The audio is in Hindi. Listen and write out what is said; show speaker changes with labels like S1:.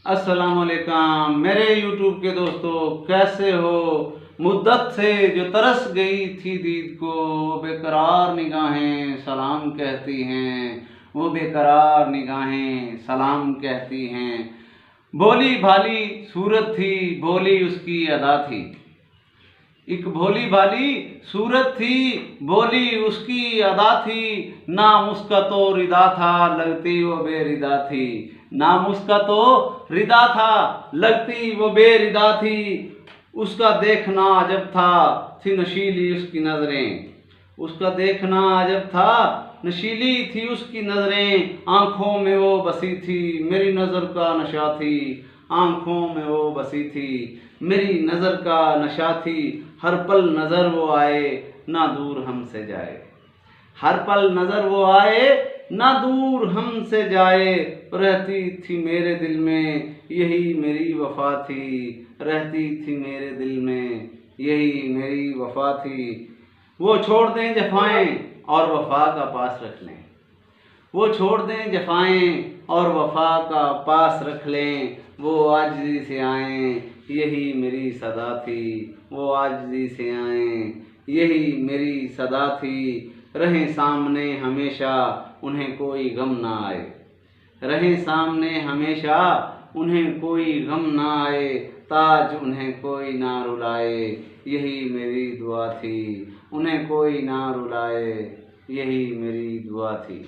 S1: अस्सलाम वालेकुम मेरे यूट्यूब के दोस्तों, कैसे हो। मुद्दत से जो तरस गई थी दीद को, वो बेकरार निगाहें सलाम कहती हैं, वो बेकरार निगाहें सलाम कहती हैं। भोली भाली सूरत थी, भोली उसकी अदा थी। एक भोली भाली सूरत थी, भोली उसकी अदा थी। नाम उसका तो रिदा था, लगती वो बेरिदा थी। नाम उसका तो रिदा था, लगती वो बेरिदा थी। उसका देखना अजब था, थी नशीली उसकी नजरें। उसका देखना अजब था, नशीली थी उसकी नजरें। आंखों में वो बसी थी, मेरी नजर का नशा थी। आंखों में वो बसी थी, मेरी नजर का नशा थी। हर पल नजर वो आए, ना दूर हमसे जाए। हर पल नजर वो आए, ना दूर हमसे जाए। रहती थी मेरे दिल में, यही मेरी वफा थी। रहती थी मेरे दिल में, यही मेरी वफा थी। वो छोड़ दें जफाएं और वफा का पास रख लें। वो छोड़ दें जफाएं और वफा का पास रख लें। वो आजिज़ी से आएं, यही मेरी सदा थी। वो आजिज़ी से आएं, यही मेरी सदा थी। रहें सामने हमेशा, उन्हें कोई गम ना आए। रहें सामने हमेशा, उन्हें कोई गम ना आए। ताज उन्हें कोई ना रुलाए, यही मेरी दुआ थी। उन्हें कोई ना रुलाए, यही मेरी दुआ थी।